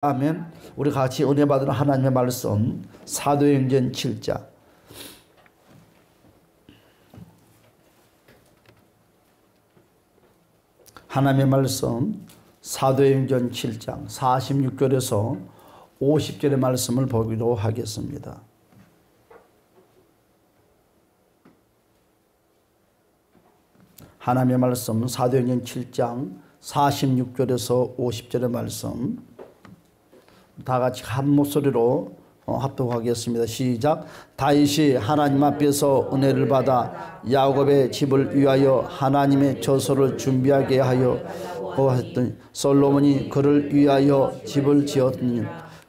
아멘. 우리 같이 은혜 받은 하나님의 말씀 사도행전 7장 하나님의 말씀 사도행전 7장 46절에서 50절의 말씀을 보기로 하겠습니다. 하나님의 말씀 사도행전 7장 46절에서 50절의 말씀 다 같이 한 목소리로 합독하겠습니다. 시작. 다윗이 하나님 앞에서 은혜를 받아 야곱의 집을 위하여 하나님의 처소를 준비하게 하여 고하였더니 솔로몬이 그를 위하여 집을 지었더니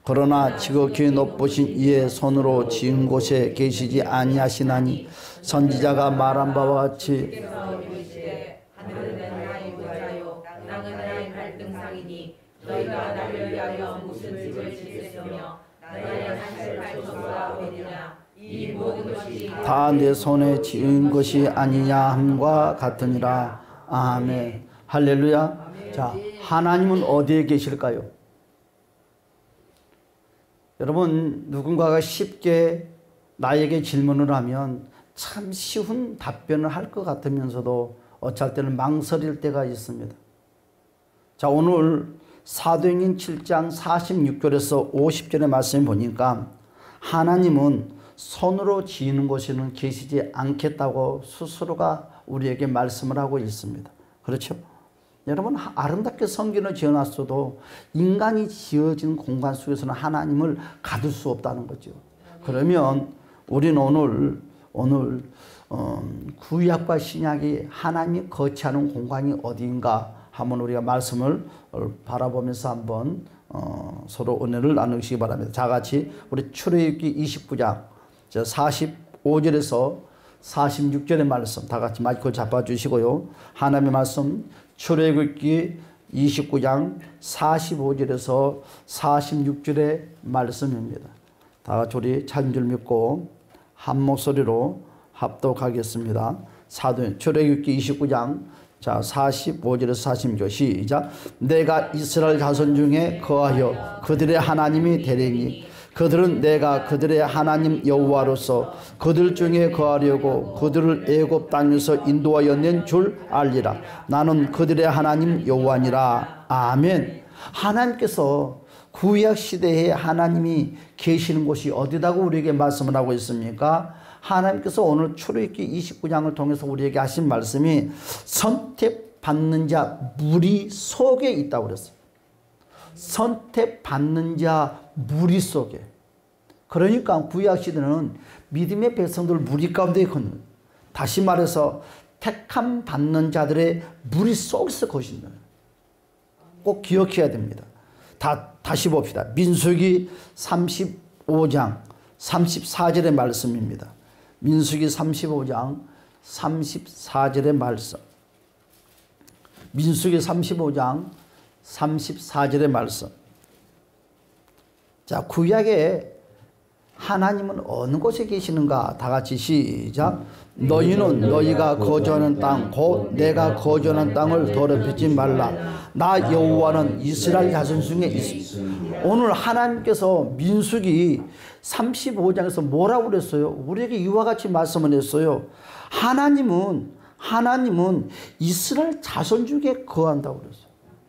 그러나 지극히 높으신 이의 손으로 지은 곳에 계시지 아니하시나니 선지자가 말한 바와 같이 너희가 나를 위하여 무슨 집을 짓겠으며 나의 한을 발초소가 어디냐 이 모든 것이 다 내 손에 지은 것이 아니냐 함과 같으니라. 아멘. 할렐루야. 자, 하나님은 어디에 계실까요? 여러분, 누군가가 쉽게 나에게 질문을 하면 참 쉬운 답변을 할 것 같으면서도 어쩔 때는 망설일 때가 있습니다. 자, 오늘 사도행전 7장 46절에서 50절의 말씀을 보니까 하나님은 손으로 지은 곳에는 계시지 않겠다고 스스로가 우리에게 말씀을 하고 있습니다. 그렇죠? 여러분, 아름답게 성전을 지어놨어도 인간이 지어진 공간 속에서는 하나님을 가둘 수 없다는 거죠. 그러면 우리는 오늘 구약과 신약이 하나님이 거치하는 공간이 어디인가 한번 우리가 말씀을 바라보면서 한번 서로 은혜를 나누시기 바랍니다. 자, 같이 우리 출애굽기 29장 45절에서 46절의 말씀 다 같이 마이크를 잡아주시고요. 하나님의 말씀 출애굽기 29장 45절에서 46절의 말씀입니다. 다 같이 우리 찬 줄 믿고 한 목소리로 합독하겠습니다. 출애굽기 29장 45절에서 46절 시작. 내가 이스라엘 자손 중에 거하여 그들의 하나님이 되리니 그들은 내가 그들의 하나님 여호와로서 그들 중에 거하려고 그들을 애굽 땅에서 인도하여 낸 줄 알리라. 나는 그들의 하나님 여호와니라. 아멘. 하나님께서 구약 시대에 하나님이 계시는 곳이 어디다고 우리에게 말씀을 하고 있습니까? 하나님께서 오늘 출애굽기 29장을 통해서 우리에게 하신 말씀이 선택받는 자 무리 속에 있다고 그랬어요. 선택받는 자 무리 속에. 그러니까 구약시대는 믿음의 백성들 무리 가운데 있거든요. 다시 말해서 택함 받는 자들의 무리 속에서 거신다. 꼭 기억해야 됩니다. 다시 봅시다. 민수기 35장 34절의 말씀입니다. 민수기 35장 34절의 말씀. 민수기 35장 34절의 말씀. 자, 구약에 하나님은 어느 곳에 계시는가? 다 같이 시작. 너희는 너희가 거주하는 땅 곧 내가 거주하는 땅을 더럽히지 말라. 나 여호와는 이스라엘 자손 중에 있습니다. 오늘 하나님께서 민수기 35장에서 뭐라고 그랬어요? 우리에게 이와 같이 말씀을 했어요. 하나님은 이스라엘 자손 중에 거한다고 그랬어요.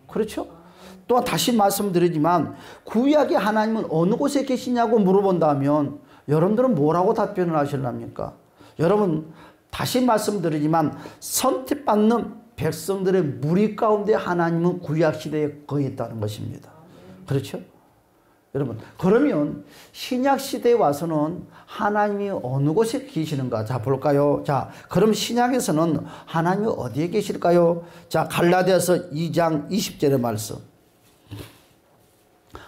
그렇죠? 또한 다시 말씀드리지만 구약의 하나님은 어느 곳에 계시냐고 물어본다면 여러분들은 뭐라고 답변을 하실랍니까? 여러분, 다시 말씀드리지만 선택받는 백성들의 무리 가운데 하나님은 구약시대에 거했다는 것입니다. 그렇죠? 여러분, 그러면 신약시대에 와서는 하나님이 어느 곳에 계시는가? 자, 볼까요? 자, 그럼 신약에서는 하나님이 어디에 계실까요? 자, 갈라디아서 2장 20절의 말씀.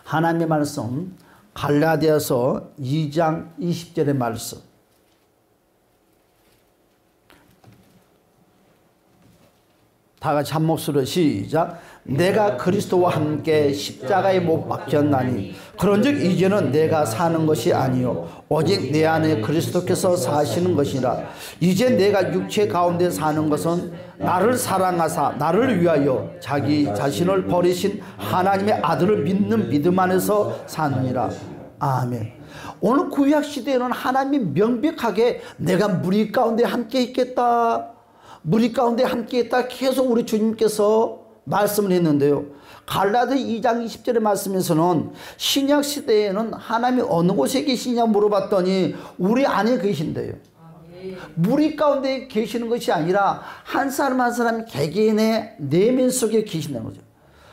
하나님의 말씀 갈라디아서 2장 20절의 말씀. 다 같이 한 목소리로 시작. 내가 그리스도와 함께 십자가에 못 박혔나니 그런즉 이제는 내가 사는 것이 아니요 오직 내 안에 그리스도께서 사시는 것이라. 이제 내가 육체 가운데 사는 것은 나를 사랑하사 나를 위하여 자기 자신을 버리신 하나님의 아들을 믿는 믿음 안에서 사느니라. 아멘. 오늘 구약 시대에는 하나님이 명백하게 내가 무리 가운데 함께 있겠다, 무리 가운데 함께 있다 계속 우리 주님께서 말씀을 했는데요. 갈라디아 2장 20절의 말씀에서는 신약 시대에는 하나님이 어느 곳에 계시냐 물어봤더니 우리 안에 계신대요. 무리 가운데 계시는 것이 아니라 한 사람 한 사람 개개인의 내면 속에 계신다는 거죠.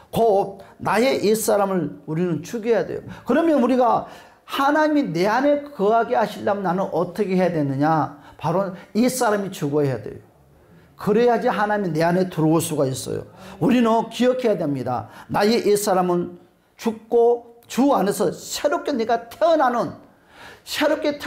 곧 나의 옛사람을 우리는 죽여야 돼요. 그러면 우리가 하나님이 내 안에 거하게 하시려면 나는 어떻게 해야 되느냐? 바로 옛사람이 죽어야 돼요. 그래야지 하나님이 내 안에 들어올 수가 있어요. 우리는 기억해야 됩니다. 나의 옛사람은 죽고 주 안에서 새롭게 내가 태어나는, 새롭게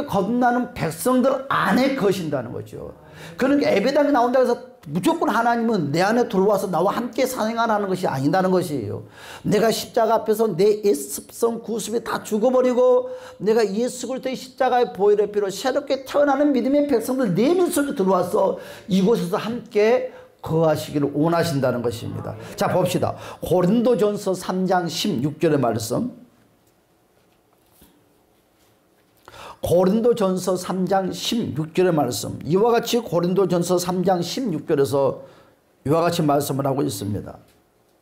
거듭나는 백성들 안에 거신다는 거죠. 그러니까 예배당에 나온다고 해서 무조건 하나님은 내 안에 들어와서 나와 함께 사행하라는 것이 아니다는 것이에요. 내가 십자가 앞에서 내 옛습성 구습이 다 죽어버리고 내가 예수 그리스도의 십자가의 보혈의 피로 새롭게 태어나는 믿음의 백성들 내면 속에 들어와서 이곳에서 함께 거하시기를 원하신다는 것입니다. 자, 봅시다. 고린도전서 3장 16절의 말씀. 고린도전서 3장 16절의 말씀. 이와 같이 고린도전서 3장 16절에서 이와 같이 말씀을 하고 있습니다.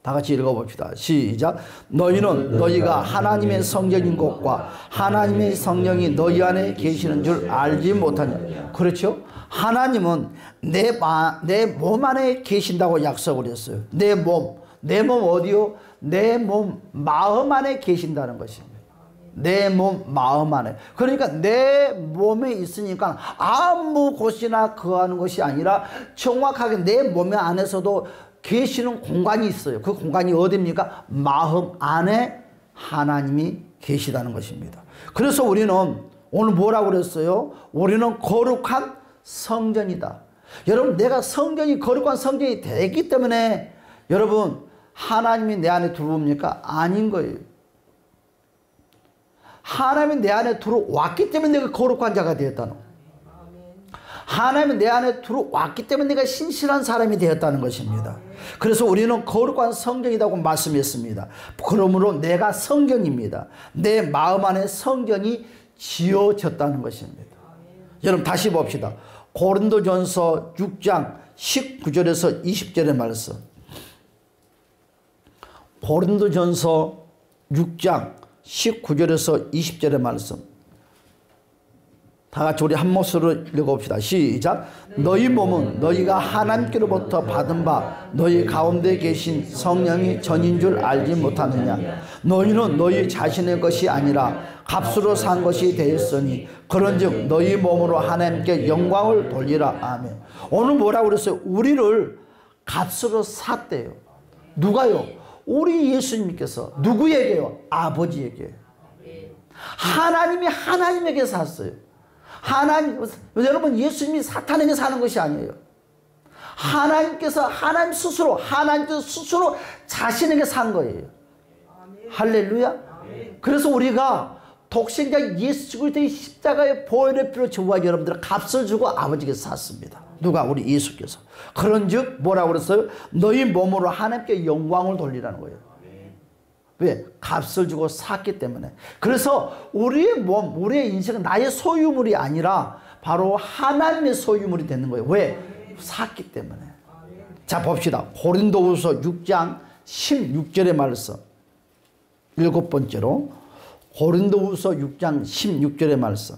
다 같이 읽어봅시다. 시작. 너희는 너희가 하나님의 성전인 것과 하나님의 성령이 너희 안에 계시는 줄 알지 못하냐. 그렇죠? 하나님은 내 몸 안에 계신다고 약속을 했어요. 내 몸 어디요? 내 몸 마음 안에 계신다는 것입니다. 내 몸 마음 안에. 그러니까 내 몸에 있으니까 아무 곳이나 거하는 것이 아니라 정확하게 내 몸 안에서도 계시는 공간이 있어요. 그 공간이 어디입니까? 마음 안에 하나님이 계시다는 것입니다. 그래서 우리는 오늘 뭐라고 그랬어요? 우리는 거룩한 성전이다. 여러분, 내가 성전이 거룩한 성전이 되기 때문에 여러분 하나님이 내 안에 들어옵니까? 아닌 거예요. 하나님이 내 안에 들어왔기 때문에 내가 거룩한 자가 되었다는 거예요. 하나님이 내 안에 들어왔기 때문에 내가 신실한 사람이 되었다는 것입니다. 그래서 우리는 거룩한 성전이라고 말씀했습니다. 그러므로 내가 성전입니다. 내 마음 안에 성전이 지어졌다는 것입니다. 여러분 다시 봅시다. 고린도전서 6장 19절에서 20절의 말씀. 고린도전서 6장 19절에서 20절의 말씀. 다 같이 우리 한 목소리로 읽어봅시다. 시작. 너희 몸은 너희가 하나님께로부터 받은 바 너희 가운데 계신 성령이 전인 줄 알지 못하느냐. 너희는 너희 자신의 것이 아니라 값으로 산 것이 되었으니 그런즉 너희 몸으로 하나님께 영광을 돌리라. 아멘. 오늘 뭐라고 그랬어요? 우리를 값으로 샀대요. 누가요? 우리 예수님께서. 누구에게요? 아버지에게. 하나님이 하나님에게 샀어요. 여러분, 예수님이 사탄에게 사는 것이 아니에요. 하나님께서 하나님께서 스스로 자신에게 산 거예요. 할렐루야. 그래서 우리가 독생자 예수 그리스도의 십자가의 보혈의 피로 저와 여러분들의 값을 주고 아버지께 샀습니다. 누가? 우리 예수께서. 그런즉 뭐라고 그랬어요? 너희 몸으로 하나님께 영광을 돌리라는 거예요. 왜? 값을 주고 샀기 때문에. 그래서 우리의 몸, 우리의 인생은 나의 소유물이 아니라 바로 하나님의 소유물이 되는 거예요. 왜? 샀기 때문에. 자, 봅시다. 고린도후서 6장 16절의 말씀. 7번째로 고린도후서 6장 16절의 말씀.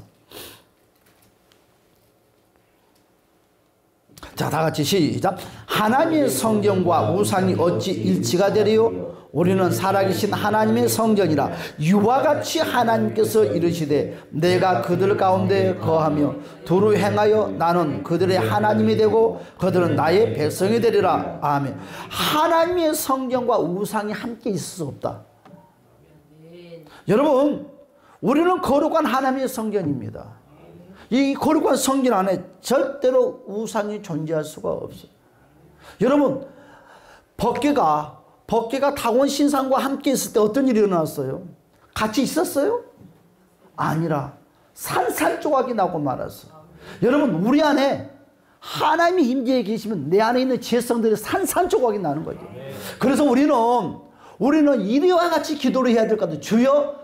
자, 다 같이 시작. 하나님의 성전과 우상이 어찌 일치가 되리요? 우리는 살아계신 하나님의 성전이라. 이와 같이 하나님께서 이르시되 내가 그들 가운데 거하며 두루 행하여 나는 그들의 하나님이 되고 그들은 나의 백성이 되리라. 아멘. 하나님의 성전과 우상이 함께 있을 수 없다. 여러분, 우리는 거룩한 하나님의 성전입니다. 이 거룩한 성전 안에 절대로 우상이 존재할 수가 없어요. 여러분, 법궤가 다곤 신상과 함께 있을 때 어떤 일이 일어났어요? 같이 있었어요? 아니라 산산조각이 나고 말았어. 여러분, 우리 안에 하나님이 임재해 계시면 내 안에 있는 죄성들이 산산조각이 나는 거죠. 그래서 우리는 이리와 같이 기도를 해야 될 것 같아요. 주여,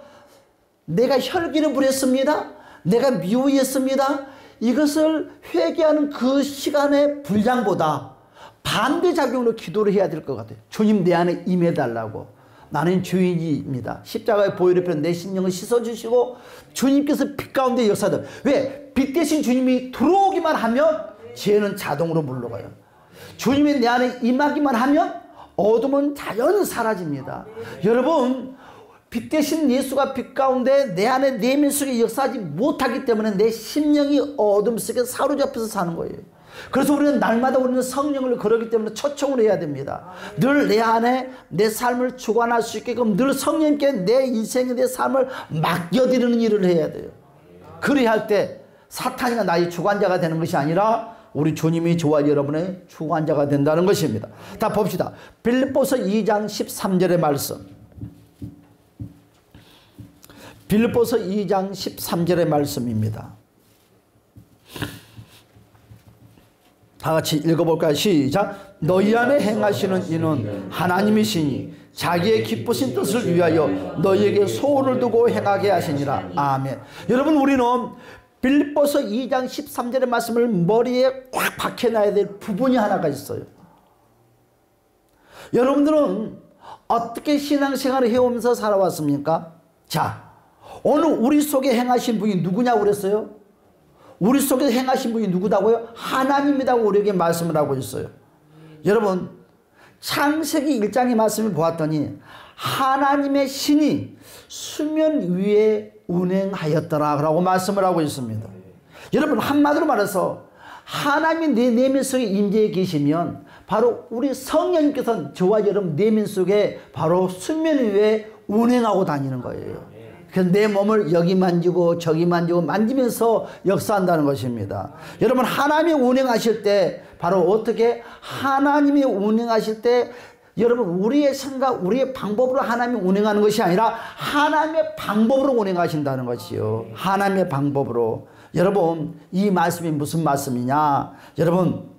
내가 혈기를 부렸습니다. 내가 미워했습니다. 이것을 회개하는 그 시간의 분량보다 반대작용으로 기도를 해야 될 것 같아요. 주님, 내 안에 임해달라고. 나는 죄인입니다. 십자가의 보혈의 피로 내 심령을 씻어주시고 주님께서 빛 가운데 역사들. 왜? 빛 대신 주님이 들어오기만 하면 죄는 자동으로 물러가요. 주님이 내 안에 임하기만 하면 어둠은 자연 사라집니다. 여러분, 빛 대신 예수가 빛 가운데 내 안에 내면 속에 역사하지 못하기 때문에 내 심령이 어둠 속에 사로잡혀서 사는 거예요. 그래서 우리는 날마다 우리는 성령을 거르기 때문에 초청을 해야 됩니다. 늘 내 안에 내 삶을 주관할 수 있게끔 늘 성령님께 내 인생에 내 삶을 맡겨드리는 일을 해야 돼요. 그래야 할 때 사탄이가 나의 주관자가 되는 것이 아니라 우리 주님이 저와 여러분의 주관자가 된다는 것입니다. 다 봅시다. 빌립보서 2장 13절의 말씀. 빌립보서 2장 13절의 말씀입니다. 다 같이 읽어볼까요? 시작. 너희 안에 행하시는 이는 하나님이시니 자기의 기쁘신 뜻을 위하여 너희에게 소원을 두고 행하게 하시니라. 아멘. 여러분, 우리는 빌립보서 2장 13절의 말씀을 머리에 꽉 박혀놔야 될 부분이 하나가 있어요. 여러분들은 어떻게 신앙생활을 해오면서 살아왔습니까? 자, 오늘 우리 속에 행하신 분이 누구냐고 그랬어요? 우리 속에 행하신 분이 누구다고요? 하나님이라고 우리에게 말씀을 하고 있어요. 여러분, 창세기 1장의 말씀을 보았더니 하나님의 신이 수면 위에 운행하였더라 라고 말씀을 하고 있습니다. 여러분, 한마디로 말해서 하나님이 내 내면 속에 임재해 계시면 바로 우리 성령님께서 저와 여러분 내면 속에 바로 수면 위에 운행하고 다니는 거예요. 그래서 내 몸을 여기 만지고 저기 만지고 만지면서 역사한다는 것입니다. 여러분, 하나님이 운행하실 때 바로 어떻게 하나님이 운행하실 때 여러분, 우리의 생각, 우리의 방법으로 하나님이 운행하는 것이 아니라 하나님의 방법으로 운행하신다는 것이요. 하나님의 방법으로. 여러분, 이 말씀이 무슨 말씀이냐? 여러분,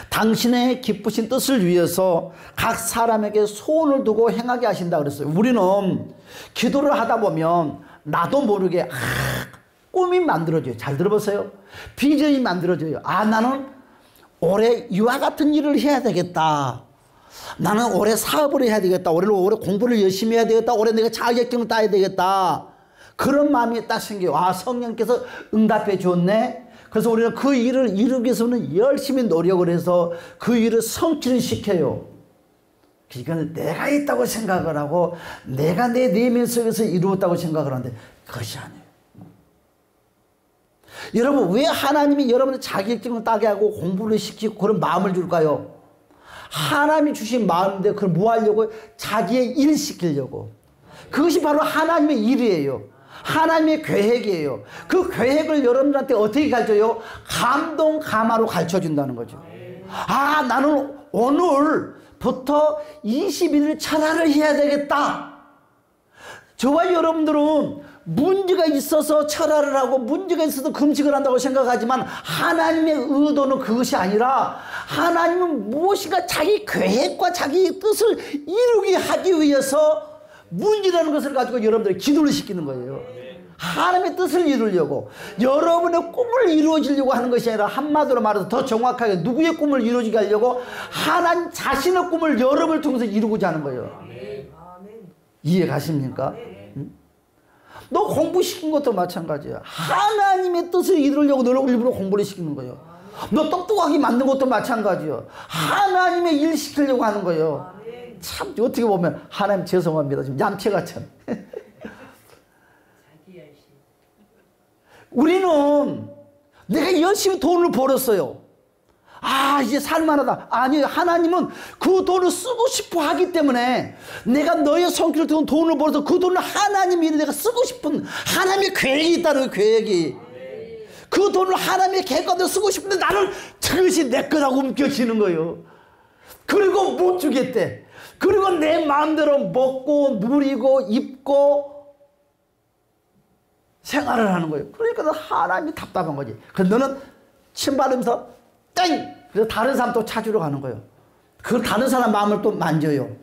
당신의 기쁘신 뜻을 위해서 각 사람에게 소원을 두고 행하게 하신다 그랬어요. 우리는 기도를 하다 보면 나도 모르게 꿈이 만들어져요. 잘 들어보세요. 비전이 만들어져요. 나는 올해 이와 같은 일을 해야 되겠다. 나는 올해 사업을 해야 되겠다. 올해 공부를 열심히 해야 되겠다. 올해 내가 자격증을 따야 되겠다. 그런 마음이 딱 생겨요. 성령께서 응답해 줬네. 그래서 우리는 그 일을 이루기 위해서는 열심히 노력을 해서 그 일을 성취를 시켜요. 이건 내가 있다고 생각을 하고 내가 내 내면 속에서 이루었다고 생각을 하는데 그것이 아니에요. 여러분, 왜 하나님이 여러분의 자격증을 따게 하고 공부를 시키고 그런 마음을 줄까요? 하나님이 주신 마음인데 그걸 뭐 하려고? 자기의 일 시키려고. 그것이 바로 하나님의 일이에요. 하나님의 계획이에요. 그 계획을 여러분들한테 어떻게 가르쳐요? 감동 감화로 가르쳐준다는 거죠. 나는 오늘부터 21일 철야를 해야 되겠다. 저와 여러분들은 문제가 있어서 철야를 하고 문제가 있어서 금식을 한다고 생각하지만 하나님의 의도는 그것이 아니라 하나님은 무엇인가 자기 계획과 자기 뜻을 이루게 하기 위해서 문제라는 것을 가지고 여러분들이 기도를 시키는 거예요. 하나님의 뜻을 이루려고, 여러분의 꿈을 이루어지려고 하는 것이 아니라 한마디로 말해서 더 정확하게 누구의 꿈을 이루어지게 하려고 하나님 자신의 꿈을 여러분을 통해서 이루고자 하는 거예요. 이해 가십니까? 너 공부시킨 것도 마찬가지야. 하나님의 뜻을 이루려고 너를 일부러 공부를 시키는 거예요. 너 똑똑하게 만든 것도 마찬가지예요. 하나님의 일 시키려고 하는 거예요. 참 어떻게 보면 하나님 죄송합니다. 지금 얌체가 참. 우리는 내가 열심히 돈을 벌었어요. 이제 살만하다. 아니에요. 하나님은 그 돈을 쓰고 싶어 하기 때문에 내가 너의 손길을 들고 돈을 벌어서 그 돈을 하나님 일에 내가 쓰고 싶은 하나님의 계획이 있다는 계획이. 그 돈을 하나님의 계획 가운데 쓰고 싶은데 나는 그것이 내 거라고 움켜쥐는 거예요. 그리고 못 주겠대. 그리고 내 마음대로 먹고 누리고 입고 생활을 하는 거예요. 그러니까 하나님이 답답한 거지. 그래서 너는 침 받으면서 땡! 그래서 다른 사람 또 찾으러 가는 거예요. 그 다른 사람 마음을 또 만져요.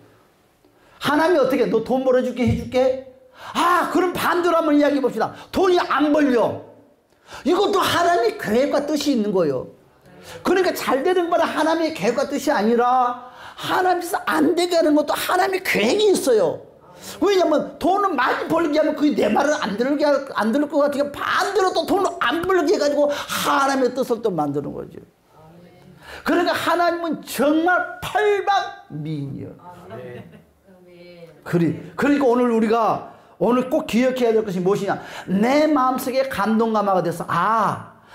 하나님이 어떻게 너 돈 벌어줄게 해줄게? 아, 그럼 반대로 한번 이야기해 봅시다. 돈이 안 벌려. 이것도 하나님의 계획과 뜻이 있는 거예요. 그러니까 잘 되는 거는 하나님의 계획과 뜻이 아니라 하나님께서 안 되게 하는 것도 하나님의 계획이 있어요. 왜냐면 돈을 많이 벌게 하면 그게 내 말을 안 들을 것 같으니까 반대로 또 돈을 안 벌게 해가지고 하나님의 뜻을 또 만드는 거죠. 그러니까 하나님은 정말 팔방미인이에요. 그러니까 오늘 우리가 꼭 기억해야 될 것이 무엇이냐. 내 마음속에 감동감화가 돼서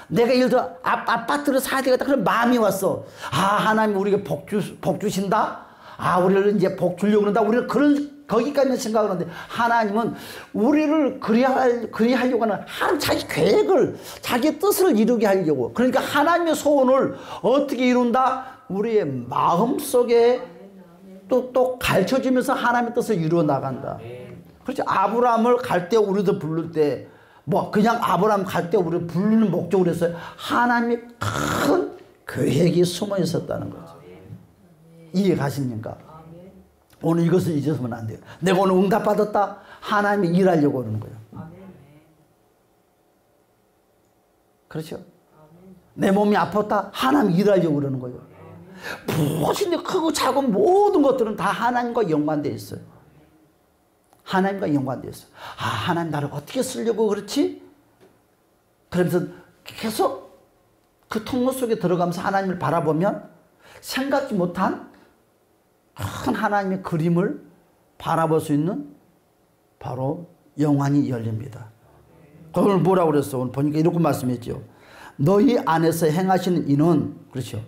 내가 예를 들어 아파트를 사야 되겠다. 그런 마음이 왔어. 하나님 우리에게 복 주신다. 우리를 이제 복 주려고 그런다. 우리는 거기까지는 생각을 하는데 하나님은 우리를 그리하려고 하는 자기 계획을, 자기 뜻을 이루게 하려고. 그러니까 하나님의 소원을 어떻게 이룬다? 우리의 마음속에 또 가르쳐주면서 하나님의 뜻을 이루어 나간다. 그렇지. 아브라함을 갈 때 우리도 부를 때 그냥 아브라함 갈 때 우리를 부르는 목적으로 했어요. 하나님의 큰 계획이 숨어 있었다는 거죠. 이해 가십니까? 오늘 이것을 잊어서는 안 돼요. 내가 오늘 응답받았다. 하나님이 일하려고 그러는 거예요. 그렇죠? 내 몸이 아팠다. 하나님이 일하려고 그러는 거예요. 무엇이 크고 작은 모든 것들은 다 하나님과 연관되어 있어요. 하나님과 연관되어 있어요. 하나님 나를 어떻게 쓰려고 그렇지? 그러면서 계속 그 통로 속에 들어가면서 하나님을 바라보면 생각지 못한 큰 하나님의 그림을 바라볼 수 있는 바로 영안이 열립니다. 오늘 뭐라고 그랬어? 오늘 보니까 이렇게 말씀했죠. 너희 안에서 행하시는 이는, 그렇죠,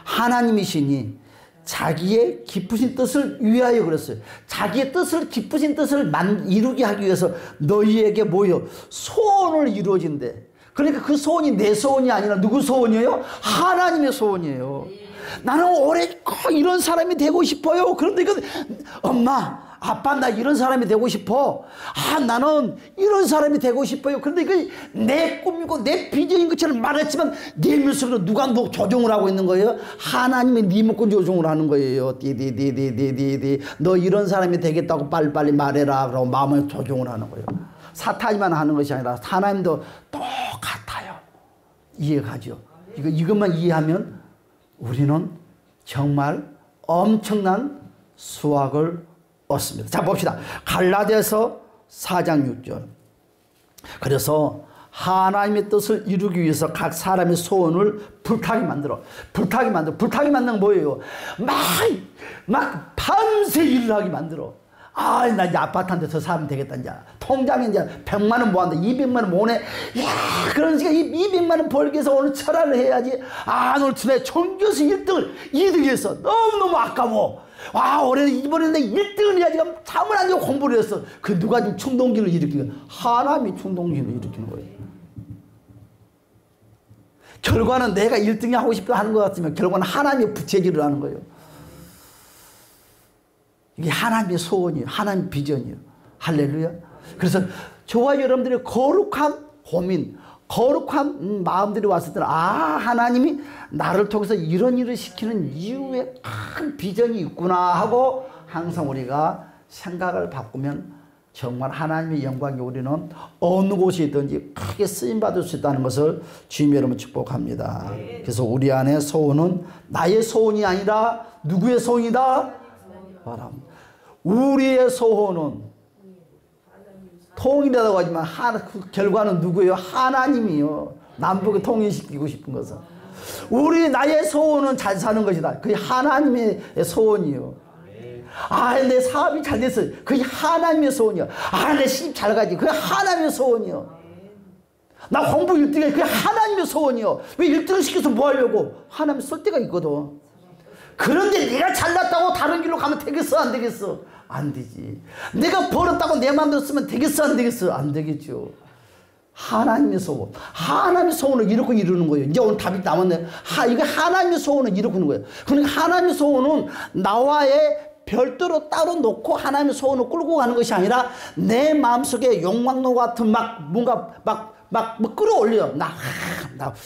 하나님이시니 자기의 기쁘신 뜻을 위하여 그랬어요. 자기의 뜻을, 기쁘신 뜻을 이루게 하기 위해서 너희에게 소원을 이루어진대. 그러니까 그 소원이 내 소원이 아니라 누구 소원이에요? 하나님의 소원이에요. 나는 올해 꼭 이런 사람이 되고 싶어요. 그런데 엄마, 아빠, 나 이런 사람이 되고 싶어. 나는 이런 사람이 되고 싶어요. 그런데 이게 내 꿈이고 내 비전인 것처럼 말했지만 네 물속으로 누가 조종을 하고 있는 거예요? 하나님이 네 먹고 조종을 하는 거예요. 너 이런 사람이 되겠다고 빨리빨리 말해라. 그러고 마음을 조종을 하는 거예요. 사탄이만 하는 것이 아니라 하나님도 똑같아요. 이해가죠? 이것만 이해하면 우리는 정말 엄청난 수확을 얻습니다. 자, 봅시다. 갈라디아서 4장 6절. 그래서 하나님의 뜻을 이루기 위해서 각 사람의 소원을 불타게 만들어. 불타게 만드는 건 뭐예요? 막 밤새 일을 하게 만들어. 나 이제 아파트한테 저 사람 되겠다. 이제 통장에 이제 100만 원 모았는데 200만 원 모으네. 그런 시간 200만 원 벌기 위해서 오늘 철학을 해야지. 오늘 내 전교수 2등을 했어. 너무너무 아까워. 이번에는 1등을 해야지. 잠을 안 자고 공부를 했어. 누가 지금 충동기를 일으키는 거야? 하나님이 충동기를 일으키는 거예요. 결과는 내가 1등이 하고 싶다 하는 것 같으면 결과는 하나님의 부채질을 하는 거예요. 이게 하나님의 소원이에요. 하나님의 비전이에요. 할렐루야. 그래서 저와 여러분들의 거룩한 고민, 거룩한 마음들이 왔을 때는 하나님이 나를 통해서 이런 일을 시키는 이유에 큰 비전이 있구나 하고 항상 우리가 생각을 바꾸면 정말 하나님의 영광이 우리는 어느 곳에 있든지 크게 쓰임받을 수 있다는 것을 주님 여러분 축복합니다. 그래서 우리 안에 소원은 나의 소원이 아니라 누구의 소원이다? 우리의 소원은 통일이라고 하지만 그 결과는 누구예요? 하나님이요. 남북을 통일시키고 싶은 것은. 나의 소원은 잘 사는 것이다. 그게 하나님의 소원이요. 내 사업이 잘 됐어요. 그게 하나님의 소원이요. 내 시집 잘 가지. 그게 하나님의 소원이요. 나 공부 1등해. 그게 하나님의 소원이요. 왜 1등을 시켜서 뭐 하려고? 하나님 쓸 때가 있거든. 그런데 내가 잘났다고 다른 길로 가면 되겠어? 안 되겠어? 안 되지. 내가 벌었다고 내 마음대로 쓰면 되겠어? 안 되겠어? 안 되겠죠. 하나님의 소원. 하나님의 소원을 이렇게 이루는 거예요. 이제 오늘 답이 나왔네. 이게 하나님의 소원을 이루는 거예요. 그러니까 하나님의 소원은 나와의 별도로 따로 놓고 하나님의 소원을 끌고 가는 것이 아니라 내 마음속에 욕망로 같은 뭔가 끌어올려. 나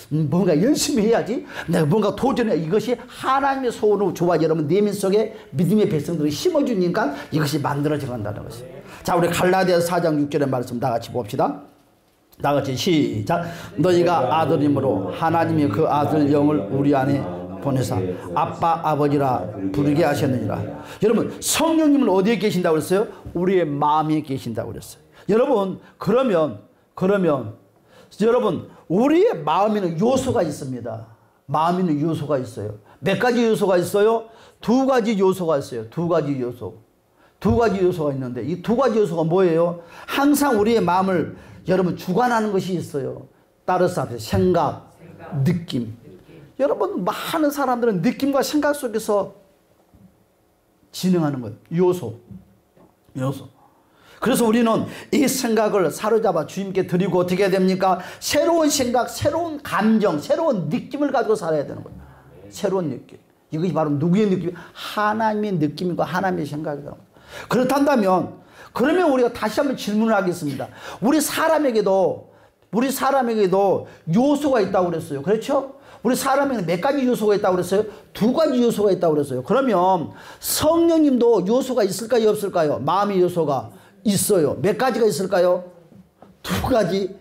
뭔가 열심히 해야지. 내가 뭔가 도전해. 이것이 하나님의 소원으로 좋아. 여러분, 내면 속에 믿음의 백성들을 심어주니까 이것이 만들어져 간다는 것이에요. 자, 우리 갈라디아서 4장 6절의 말씀 다 같이 봅시다. 다 같이 시작. 너희가 아들임으로 하나님이 그 아들 영을 우리 안에 보내사 아빠 아버지라 부르게 하셨느니라. 여러분, 성령님은 어디에 계신다고 그랬어요? 우리의 마음에 계신다고 그랬어요. 여러분, 그러면 여러분, 우리의 마음에는 요소가 있습니다. 마음에는 요소가 있어요. 몇 가지 요소가 있어요? 두 가지 요소가 있어요. 두 가지 요소가 있는데 이 두 가지 요소가 뭐예요? 항상 우리의 마음을 여러분 주관하는 것이 있어요. 따라서 합시다. 생각, 느낌. 여러분, 많은 사람들은 느낌과 생각 속에서 진행하는 거예요. 요소. 그래서 우리는 이 생각을 사로잡아 주님께 드리고 어떻게 해야 됩니까? 새로운 생각, 새로운 감정, 새로운 느낌을 가지고 살아야 되는 거예요. 새로운 느낌. 이것이 바로 누구의 느낌? 하나님의 느낌이고 하나님의 생각이다. 그렇다면 그러면 우리가 다시 한번 질문을 하겠습니다. 우리 사람에게도 요소가 있다고 그랬어요. 그렇죠? 우리 사람에게는 몇 가지 요소가 있다고 그랬어요? 두 가지 요소가 있다고 그랬어요. 그러면 성령님도 요소가 있을까요? 없을까요? 마음의 요소가 있어요. 몇 가지가 있을까요? 두 가지.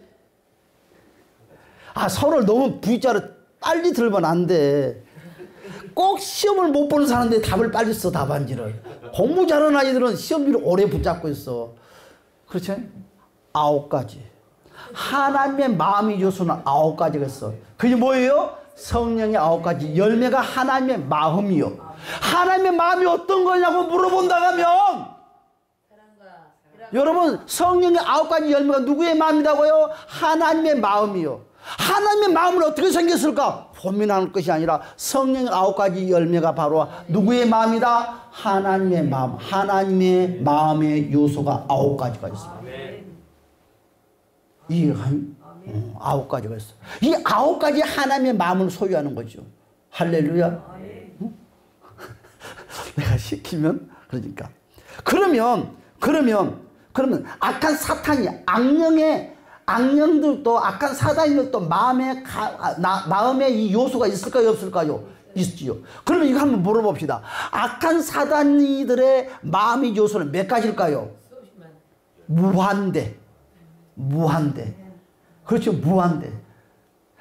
서로를 너무 V자로 빨리 들면 안 돼. 꼭 시험을 못 보는 사람들이 답을 빨리 써, 답안지를. 공부 잘하는 아이들은 시험지를 오래 붙잡고 있어. 그렇죠? 9가지. 하나님의 마음의 요소는 9가지가 있어. 그게 뭐예요? 성령의 9가지 열매가 하나님의 마음이요. 하나님의 마음이 어떤 거냐고 물어본다고 하면 여러분, 성령의 9가지 열매가 누구의 마음이라고요? 하나님의 마음이요. 하나님의 마음은 어떻게 생겼을까? 고민하는 것이 아니라 성령의 9가지 열매가 바로 누구의 마음이다? 하나님의 마음. 하나님의 마음의 요소가 9가지가 있습니다. 이 9가지가 있어요. 이 9가지 하나님의 마음을 소유하는 거죠. 할렐루야. 내가 시키면 그러니까. 그러면 악한 사탄이 악령들도 악한 사단들도 마음에 이 요소가 있을까요? 없을까요? 있지요. 그러면 이거 한번 물어봅시다. 악한 사단이들의 마음의 요소는 몇 가지일까요? 무한대. 그렇죠. 무한대.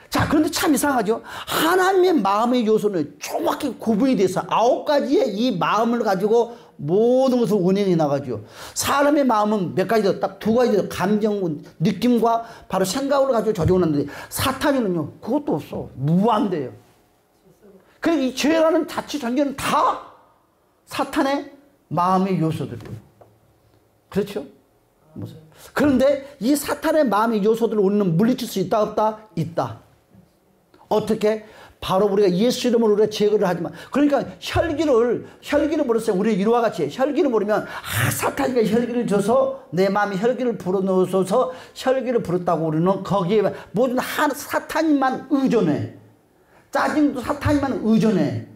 자, 그런데 참 이상하죠. 하나님의 마음의 요소는 정확히 구분이 돼서 9가지의 이 마음을 가지고 모든 것을 운행해 나가죠. 사람의 마음은 몇 가지도 딱 두 가지도 감정, 느낌과 바로 생각을 가지고 조정을 하는데 사탄이는요, 그것도 없어. 무한대예요. 그러니까 이 죄라는 자체 존재는 다 사탄의 마음의 요소들이에요. 그렇죠? 그런데 이 사탄의 마음의 요소들을 우리는 물리칠 수 있다 없다? 있다. 어떻게? 바로 우리가 예수 이름으로 우리가 제거를 하지만, 그러니까 혈기를 버렸어요. 우리 이와 같이 혈기를 버리면 사탄이가 혈기를 줘서 내 마음이 혈기를 불어넣어서 혈기를 부렸다고 우리는 거기에 모든 사탄이만 의존해. 짜증도 사탄이만 의존해.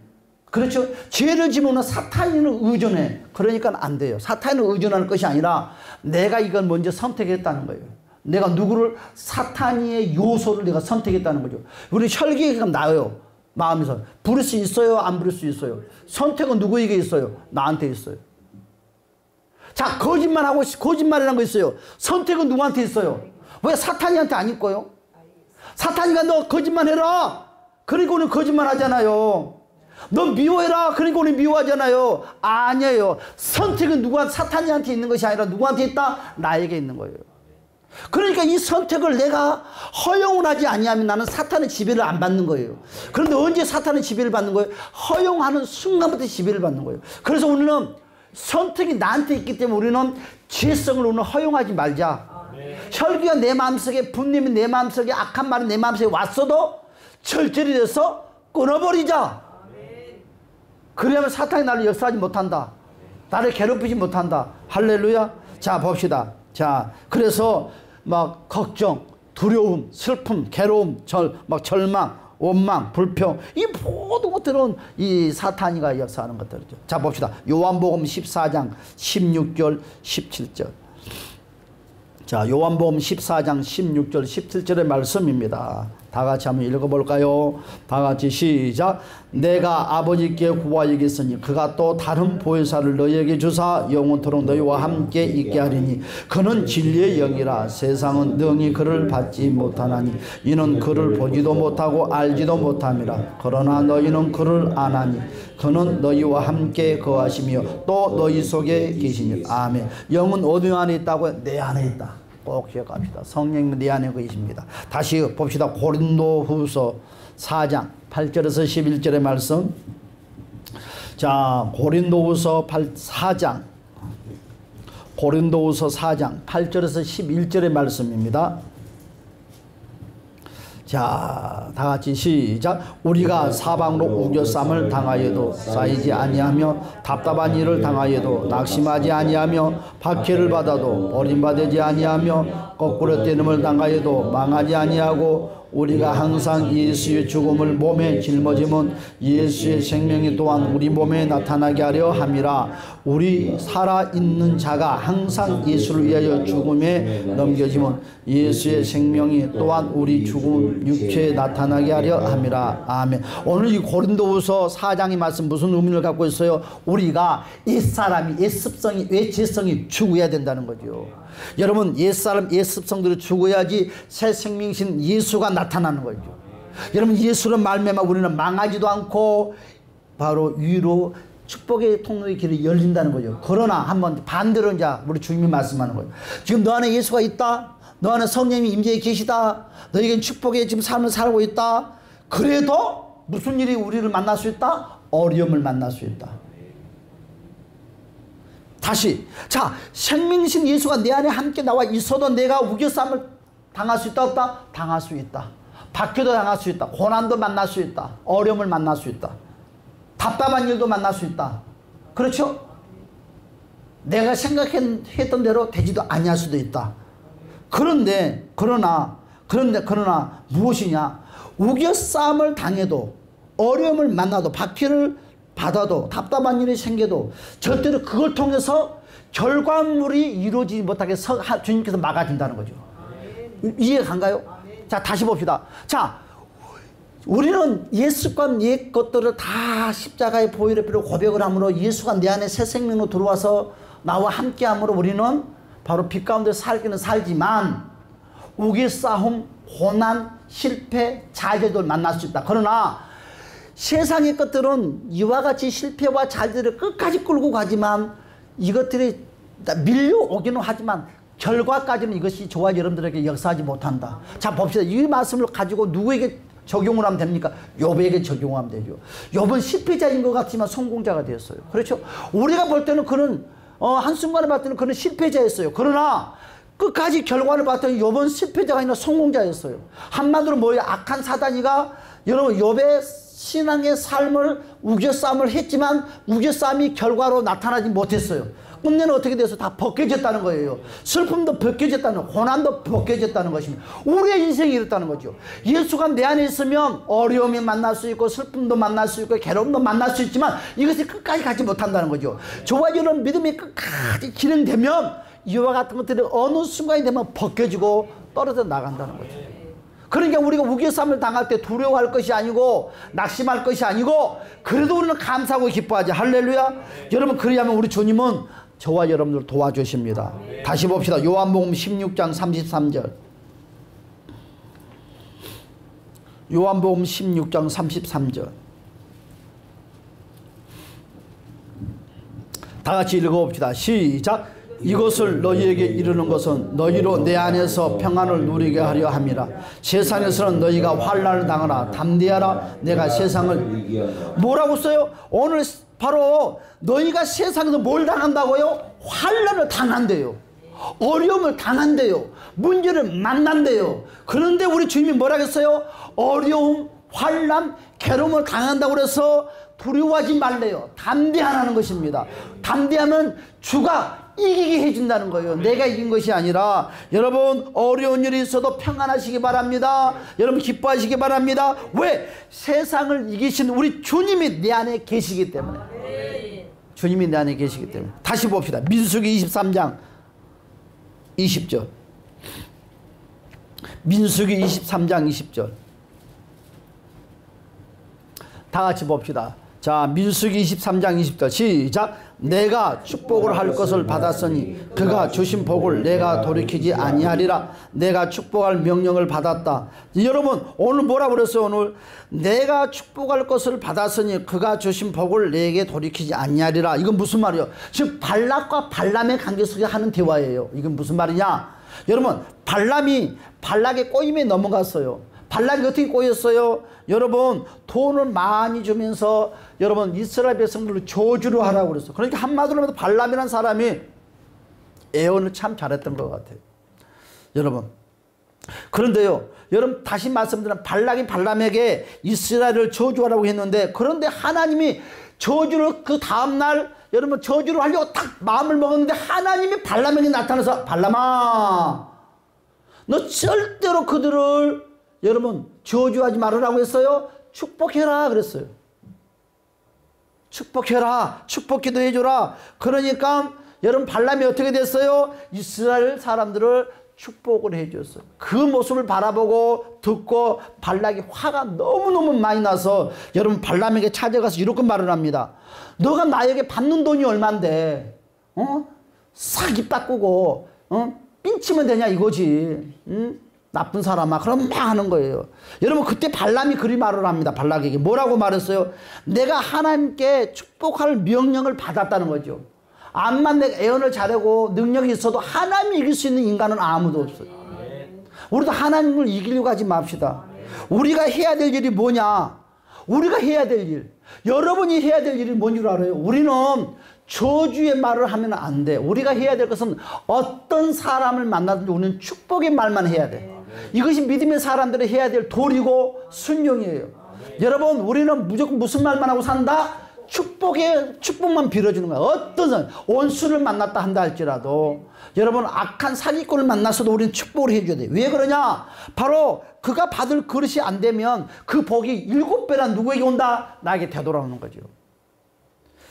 그렇죠? 죄를 지으면 사탄이는 의존해. 그러니까 안 돼요. 사탄을 의존하는 것이 아니라 내가 이걸 먼저 선택했다는 거예요. 내가 누구를 사탄의 요소를 내가 선택했다는 거죠. 우리 혈기가 나요. 마음에서. 부를 수 있어요? 안 부를 수 있어요? 선택은 누구에게 있어요? 나한테 있어요. 자, 거짓말이라는 거 있어요. 선택은 누구한테 있어요? 왜 사탄이한테 안 있고요? 사탄이가 너 거짓말해라. 그리고는 거짓말 하잖아요. 너 미워해라. 그러니까 우리 미워하잖아요. 아니에요. 선택은 사탄이한테 있는 것이 아니라 누구한테 있다? 나에게 있는 거예요. 그러니까 이 선택을 내가 허용을 하지 아니하면 나는 사탄의 지배를 안 받는 거예요. 그런데 언제 사탄의 지배를 받는 거예요? 허용하는 순간부터 지배를 받는 거예요. 그래서 우리는 선택이 나한테 있기 때문에 우리는 죄성을 우리는 허용하지 말자. 혈기가 내 마음속에, 분님이 내 마음속에, 악한 말은 내 마음속에 왔어도 절절히 돼서 끊어버리자. 그러면 사탄이 나를 역사하지 못한다. 나를 괴롭히지 못한다. 할렐루야. 자, 봅시다. 자, 그래서 막 걱정, 두려움, 슬픔, 괴로움, 절망, 원망, 불평, 이 모든 것들은 이 사탄이가 역사하는 것들이죠. 자, 봅시다. 요한복음 14장 16절 17절. 자, 요한복음 14장 16절 17절의 말씀입니다. 다 같이 한번 읽어볼까요? 다 같이 시작. 내가 아버지께 구하였으니 그가 또 다른 보혜사를 너희에게 주사 영원토록 너희와 함께 있게 하리니 그는 진리의 영이라. 세상은 능히 그를 받지 못하나니 이는 그를 보지도 못하고 알지도 못함이라. 그러나 너희는 그를 아나니 그는 너희와 함께 거하시며 또 너희 속에 계시니. 아멘. 영은 어디 안에 있다고요? 내 안에 있다. 꼭 기억합시다. 성령님 내 안에 계십니다. 다시 봅시다. 고린도후서 4장 8절에서 11절의 말씀. 자, 고린도후서 4장 8절에서 11절의 말씀입니다. 자, 다 같이 시작. 우리가 사방으로 우겨쌈을 당하여도 쌓이지 아니하며 답답한 일을 당하여도 낙심하지 아니하며 박해를 받아도 버림받지 아니하며 거꾸로 때림을 당하여도 망하지 아니하고 우리가 항상 예수의 죽음을 몸에 짊어지면 예수의 생명이 또한 우리 몸에 나타나게 하려 함이라. 우리 살아있는 자가 항상 예수를 위하여 죽음에 넘겨지면 예수의 생명이 또한 우리 죽음 육체에 나타나게 하려 함이라. 아멘. 오늘 이 고린도후서 4장의 말씀 무슨 의미를 갖고 있어요? 우리가 옛사람이 옛습성이 옛지성이 죽어야 된다는 거죠. 여러분, 옛사람 옛습성들이 죽어야지 새 생명이신 예수가 나타나는 거죠. 여러분, 예수를 말미암아 우리는 망하지도 않고 바로 위로 축복의 통로의 길이 열린다는 거죠. 그러나 한번 반대로 이제 우리 주님이 말씀하는 거예요. 지금 너 안에 예수가 있다. 너 안에 성령이 임재해 계시다. 너에겐 축복의 지금 삶을 살고 있다. 그래도 무슨 일이 우리를 만날 수 있다? 어려움을 만날 수 있다. 다시, 자, 생명이신 예수가 내 안에 함께 나와 있어도 내가 우겨쌈을 당할 수 있다 없다? 당할 수 있다. 박해도 당할 수 있다. 고난도 만날 수 있다. 어려움을 만날 수 있다. 답답한 일도 만날 수 있다. 그렇죠? 내가 생각했던 대로 되지도 아니할 수도 있다. 그러나 무엇이냐? 우겨쌈을 당해도 어려움을 만나도 박해를 받아도 답답한 일이 생겨도 절대로 그걸 통해서 결과물이 이루어지지 못하게 주님께서 막아준다는 거죠. 이해가 간가요? 자, 다시 봅시다. 자, 우리는 옛 습관, 옛 것들을 다 십자가의 보혈의 피로 고백을 함으로 예수가 내 안에 새 생명으로 들어와서 나와 함께 함으로 우리는 바로 빛 가운데 살기는 살지만 우기싸움, 고난, 실패, 좌절을 만날 수 있다. 그러나 세상의 것들은 이와 같이 실패와 좌절을 끝까지 끌고 가지만 이것들이 밀려오기는 하지만 결과까지는 이것이 저와 여러분들에게 역사하지 못한다. 자, 봅시다. 이 말씀을 가지고 누구에게 적용을 하면 됩니까? 욥에게 적용하면 되죠. 욥은 실패자인 것 같지만 성공자가 되었어요. 그렇죠? 우리가 볼 때는 그는 한순간에 봤을 때는 그는 실패자였어요. 그러나 끝까지 결과를 봤더니 욥은 실패자가 아니라 성공자였어요. 한마디로 뭐예요? 악한 사단이가 여러분 욥의 신앙의 삶을 우겨싸움을 했지만 우겨싸움이 결과로 나타나지 못했어요. 끝내는 어떻게 돼서 다 벗겨졌다는 거예요. 슬픔도 벗겨졌다는 거예요. 고난도 벗겨졌다는 것입니다. 우리의 인생이 이렇다는 거죠. 예수가 내 안에 있으면 어려움이 만날 수 있고 슬픔도 만날 수 있고 괴로움도 만날 수 있지만 이것이 끝까지 가지 못한다는 거죠. 저와 여러분 믿음이 끝까지 진행되면 이와 같은 것들이 어느 순간이 되면 벗겨지고 떨어져 나간다는 거죠. 그러니까 우리가 우겨쌈을 당할 때 두려워할 것이 아니고 낙심할 것이 아니고 그래도 우리는 감사하고 기뻐하지. 할렐루야. 여러분, 그리하면 우리 주님은 저와 여러분들 도와주십니다. 다시 봅시다. 요한복음 16장 33절. 요한복음 16장 33절. 다 같이 읽어봅시다. 시작. 이것을 너희에게 이르는 것은 너희로 내 안에서 평안을 누리게 하려 함이라. 세상에서는 너희가 환난을 당하라. 담대하라. 내가 세상을 뭐라고 써요? 오늘 바로 너희가 세상에서 뭘 당한다고요? 환난을 당한대요. 어려움을 당한대요. 문제를 만난대요. 그런데 우리 주님이 뭐라고 했어요? 어려움, 환난, 괴로움을 당한다고 그래서 두려워하지 말래요. 담대하라는 것입니다. 담대하면 주가 이기게 해준다는 거예요. 내가 이긴 것이 아니라. 여러분 어려운 일이 있어도 평안하시기 바랍니다. 여러분 기뻐하시기 바랍니다. 왜? 세상을 이기신 우리 주님이 내 안에 계시기 때문에. 주님이 내 안에 계시기 때문에. 다시 봅시다. 민수기 23장 20절. 민수기 23장 20절. 다 같이 봅시다. 자, 민수기 23장 20절 시작. 내가 축복을 할 것을 받았으니 그가 주신 복을 내가 돌이키지 아니하리라. 내가 축복할 명령을 받았다. 여러분 오늘 뭐라 그랬어요? 오늘 내가 축복할 것을 받았으니 그가 주신 복을 내게 돌이키지 아니하리라. 이건 무슨 말이에요? 즉 발락과 발람의 관계 속에 하는 대화예요. 이건 무슨 말이냐? 여러분 발람이 발락의 꼬임에 넘어갔어요. 발락이 어떻게 꼬였어요? 여러분 돈을 많이 주면서 여러분 이스라엘 백성들을 저주를 하라고 그랬어요. 그러니까 한마디로 하면 발람이라는 사람이 애언을 참 잘했던 것 같아요. 여러분 그런데요, 여러분 다시 말씀드리면 발락이 발람에게 이스라엘을 저주하라고 했는데, 그런데 하나님이 저주를 그 다음날 여러분 저주를 하려고 딱 마음을 먹었는데 하나님이 발람에게 나타나서 발람아 너 절대로 그들을 여러분 저주하지 말으라고 했어요. 축복해라 그랬어요. 축복해라. 축복기도 해줘라. 그러니까 여러분 발람이 어떻게 됐어요? 이스라엘 사람들을 축복을 해줬어요. 그 모습을 바라보고 듣고 발락이 화가 너무너무 많이 나서 여러분 발람에게 찾아가서 이렇게 말을 합니다. 너가 나에게 받는 돈이 얼만데 사기 바꾸고 삥치면 되냐 이거지. 나쁜 사람아. 그럼 막 하는 거예요. 여러분 그때 발람이 그리 말을 합니다. 발락에게 뭐라고 말했어요? 내가 하나님께 축복할 명령을 받았다는 거죠. 암만 내가 애언을 잘하고 능력이 있어도 하나님이 이길 수 있는 인간은 아무도 없어요. 우리도 하나님을 이기려고 하지 맙시다. 우리가 해야 될 일이 뭐냐? 우리가 해야 될 일, 여러분이 해야 될 일이 뭔 줄 알아요? 우리는 저주의 말을 하면 안 돼. 우리가 해야 될 것은 어떤 사람을 만나든지 우리는 축복의 말만 해야 돼. 이것이 믿음의 사람들이 해야 될 도리고 순종이에요. 여러분 우리는 무조건 무슨 말만 하고 산다? 축복만 빌어주는 거야. 어떤 사람, 원수를 만났다 한다 할지라도 여러분 악한 사기꾼을 만났어도 우리는 축복을 해줘야 돼. 왜 그러냐? 바로 그가 받을 그릇이 안 되면 그 복이 7배나 누구에게 온다? 나에게 되돌아오는 거죠.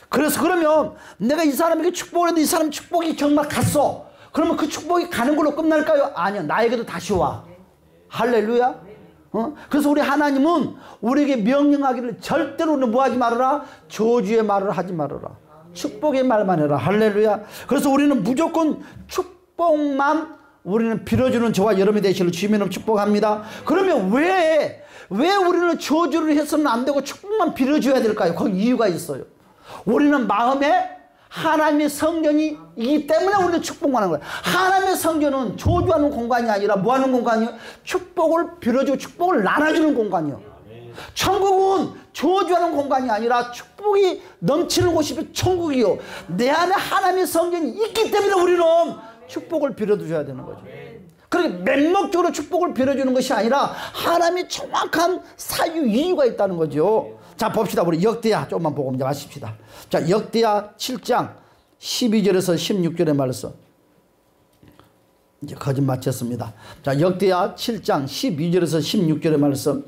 그래서 그러면 내가 이 사람에게 축복을 했는데 이 사람 축복이 정말 갔어. 그러면 그 축복이 가는 걸로 끝날까요? 아니요. 나에게도 다시 와. 할렐루야. 그래서 우리 하나님은 우리에게 명령하기를 절대로 뭐하지 말아라? 저주의 말을 하지 말아라. 축복의 말만 해라. 할렐루야. 그래서 우리는 무조건 축복만 우리는 빌어주는 저와 여러분이 되시기를 주님의 축복합니다. 그러면 왜 우리는 저주를 해서는 안 되고 축복만 빌어줘야 될까요? 거기 이유가 있어요. 우리는 마음에 하나님의 성전이기 때문에 우리는 축복만 하는 거예요. 하나님의 성전은 저주하는 공간이 아니라 뭐 하는 공간이요? 축복을 빌어주고 축복을 나눠주는 공간이요. 천국은 저주하는 공간이 아니라 축복이 넘치는 곳이 천국이요. 내 안에 하나님의 성전이 있기 때문에 우리는 축복을 빌어줘야 되는 거죠. 그렇게 맹목적으로 축복을 빌어주는 것이 아니라 하나님의 정확한 사유 이유가 있다는 거죠. 자 봅시다. 우리 역대하 조금만 보고 이제 마십시다. 자 역대하 7장 12절에서 16절의 말씀. 이제 거짓 마쳤습니다. 자 역대하 7장 12절에서 16절의 말씀.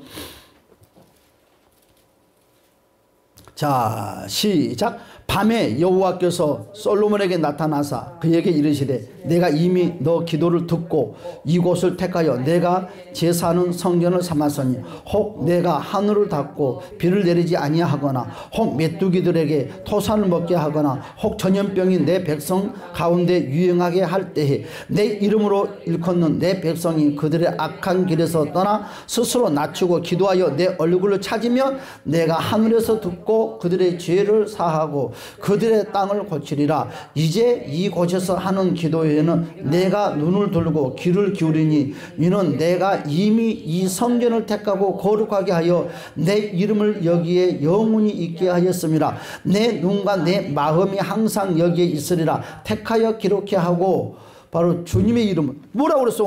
자 시작. 밤에 여호와께서 솔로몬에게 나타나사 그에게 이르시되 내가 이미 너 기도를 듣고 이곳을 택하여 내가 제사하는 성전을 삼았으니 혹 내가 하늘을 닫고 비를 내리지 아니하거나 혹 메뚜기들에게 토산을 먹게 하거나 혹 전염병이 내 백성 가운데 유행하게 할 때에 내 이름으로 일컫는 내 백성이 그들의 악한 길에서 떠나 스스로 낮추고 기도하여 내 얼굴을 찾으며 내가 하늘에서 듣고 그들의 죄를 사하고 그들의 땅을 고치리라. 이제 이곳에서 하는 기도에는 내가 눈을 들고 귀를 기울이니 이는 내가 이미 이 성전을 택하고 거룩하게 하여 내 이름을 여기에 영원히 있게 하였음이라. 내 눈과 내 마음이 항상 여기에 있으리라. 택하여 기록해 하고. 바로 주님의 이름은 뭐라고 그랬어?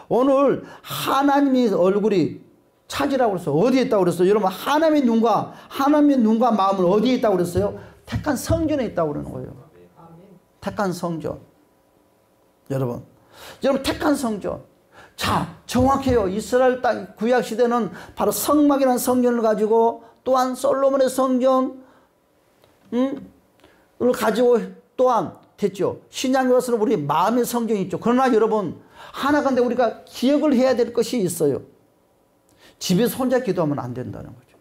오늘 하나님의 얼굴이 찾으라고 그랬어요. 어디에 있다고 그랬어요? 여러분 하나님의 눈과 마음을 어디에 있다고 그랬어요? 택한 성전에 있다고 그러는 거예요. 택한 성전. 여러분 택한 성전. 자, 정확해요. 이스라엘 땅 구약 시대는 바로 성막이라는 성전을 가지고, 또한 솔로몬의 성전 을 가지고 또한 됐죠. 신약에 와서는 우리 마음의 성전이 있죠. 그러나 여러분 하나 근데 우리가 기억을 해야 될 것이 있어요. 집에서 혼자 기도하면 안 된다는 거죠.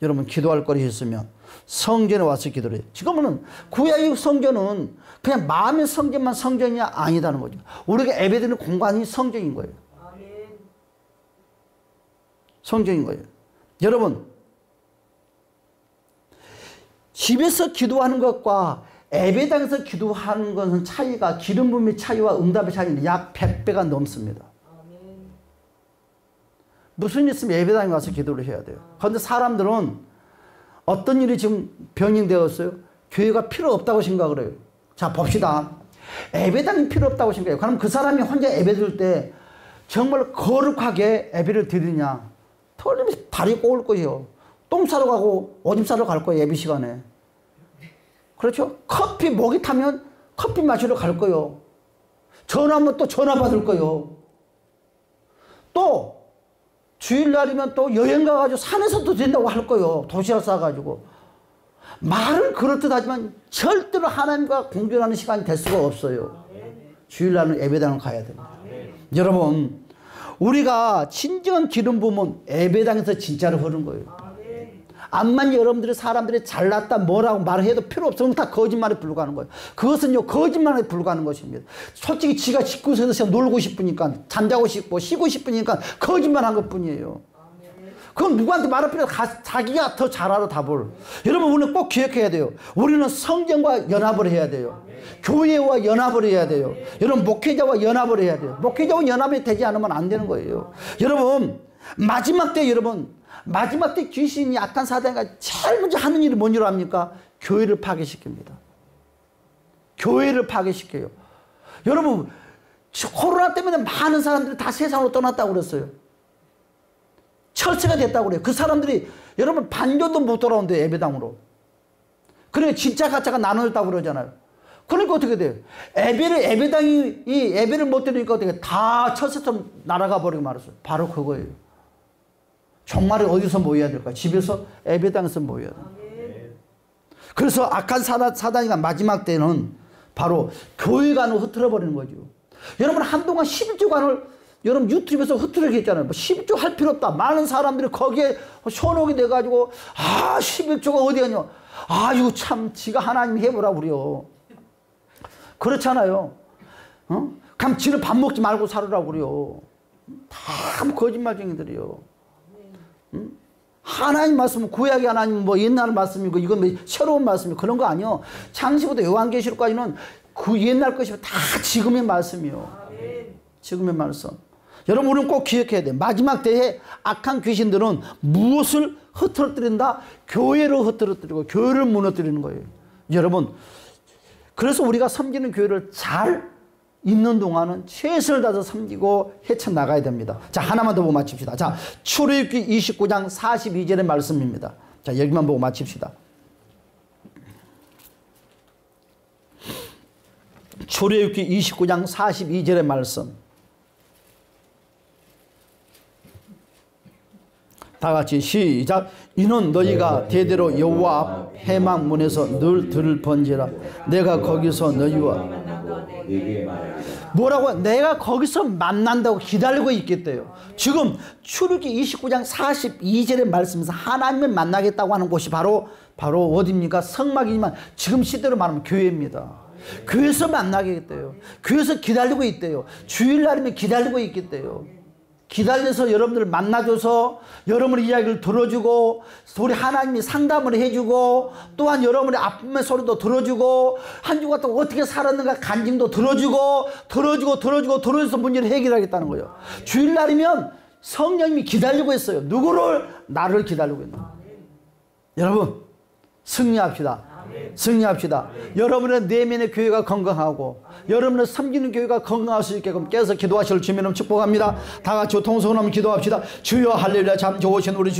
여러분 기도할 거리 있으면 성전에 와서 기도를 해요. 지금은 구약의 성전은 그냥 마음의 성전만 성전이 아니다는 거죠. 우리가 예배드리는 공간이 성전인 거예요. 성전인 거예요. 여러분 집에서 기도하는 것과 예배당에서 기도하는 것은 차이가, 기름 부음의 차이와 응답의 차이는 약 100배가 넘습니다. 무슨 일 있으면 예배당에 와서 기도를 해야 돼요. 그런데 사람들은 어떤 일이 지금 병행되었어요? 교회가 필요 없다고 생각을 해요. 자, 봅시다. 예배당이 필요 없다고 생각해요. 그럼 그 사람이 혼자 예배 드릴 때 정말 거룩하게 예배를 드리냐? 털리면서 다리 꼬을 거예요. 똥 싸러 가고 오줌 싸러 갈 거예요, 예배 시간에. 그렇죠? 커피 목이 타면 커피 마시러 갈 거예요. 전화하면 또 전화 받을 거예요. 또 주일날이면 또 여행 가가지고 산에서도 된다고 할 거예요. 도시락 싸가지고. 말은 그렇듯 하지만 절대로 하나님과 공존하는 시간이 될 수가 없어요. 주일날은 예배당을 가야 됩니다. 여러분 우리가 진정한 기름 부음은 예배당에서 진짜로 흐르는 거예요. 암만 여러분들이 사람들이 잘났다 뭐라고 말해도 필요 없으면 다 거짓말에 불과하는 거예요. 그것은요 거짓말에 불과하는 것입니다. 솔직히 지가 짓고 있어서 놀고 싶으니까, 잠자고 싶고 쉬고 싶으니까 거짓말한 것뿐이에요. 그건 누구한테 말할 필요 없어. 자기가 더 잘 알아 답을. 여러분 우리는 꼭 기억해야 돼요. 우리는 성전과 연합을 해야 돼요. 교회와 연합을 해야 돼요. 여러분 목회자와 연합을 해야 돼요. 목회자와 연합이 되지 않으면 안 되는 거예요. 여러분 마지막 때, 여러분 마지막 때 귀신이 악한 사단이가 제일 먼저 하는 일이 뭔 줄 압니까? 교회를 파괴시킵니다. 교회를 파괴시켜요. 여러분 코로나 때문에 많은 사람들이 다 세상으로 떠났다고 그랬어요. 철새가 됐다고 그래요. 그 사람들이 여러분 반년도 못 돌아온대요, 예배당으로. 그러니까 진짜 가짜가 나눠졌다고 그러잖아요. 그러니까 어떻게 돼요? 예배당이 이 예배를 못 드리니까 어떻게 다 철새처럼 날아가 버리고 말았어요. 바로 그거예요. 정말에 어디서 모여야 될까? 집에서, 예배당에서 모여야 돼요. 그래서 악한 사단이가 마지막 때는 바로 교회관을 흐트러 버리는 거죠. 여러분 한동안 11주간을 여러분 유튜브에서 흐트러게 했잖아요. 뭐 11조 할 필요 없다. 많은 사람들이 거기에 현혹이 돼가지고 11조가 어디 갔냐. 이거 참 지가 하나님이 해보라고 그래요. 그렇잖아요. 그럼 지는 밥 먹지 말고 살으라고 그래요. 다 거짓말쟁이들이요. 하나님 말씀은 구약의 하나님 뭐 옛날 말씀이고 이건 뭐 새로운 말씀이고 그런 거 아니요. 창세부터 요한계시록까지는 그 옛날 것이 다 지금의 말씀이요. 지금의 말씀. 여러분 우리는 꼭 기억해야 돼요. 마지막 때에 악한 귀신들은 무엇을 흐트러뜨린다? 교회를 흐트러뜨리고 교회를 무너뜨리는 거예요. 여러분 그래서 우리가 섬기는 교회를 잘 있는 동안은 최선을 다해서 섬기고 헤쳐나가야 됩니다. 자, 하나만 더 보고 마칩시다. 자, 출애굽기 29장 42절의 말씀입니다. 자, 여기만 보고 마칩시다. 출애굽기 29장 42절의 말씀. 다 같이 시작. 이는 너희가 대대로 여호와 앞 회막문에서 늘 들을 번지라. 내가 거기서 너희와 뭐라고? 내가 거기서 만난다고 기다리고 있겠대요. 지금 출애굽기 29장 42절의 말씀에서 하나님을 만나겠다고 하는 곳이 바로 어디입니까? 성막이지만 지금 시대로 말하면 교회입니다. 교회에서 만나겠대요. 교회에서 기다리고 있대요. 주일날이면 기다리고 있겠대요. 기다려서 여러분들을 만나줘서 여러분의 이야기를 들어주고 우리 하나님이 상담을 해주고 또한 여러분의 아픔의 소리도 들어주고 한 주간 동안 어떻게 살았는가 간증도 들어줘서 문제를 해결하겠다는 거예요. 주일날이면 성령님이 기다리고 있어요. 누구를? 나를 기다리고 있는 거예요. 여러분 승리합시다. 승리합시다. 여러분의 내면의 교회가 건강하고 여러분의 섬기는 교회가 건강할 수 있게끔 깨서 기도하실 주님을 축복합니다. 다 같이 통성으로 한번 기도합시다. 주여 할렐루야. 참 좋으신 우리 주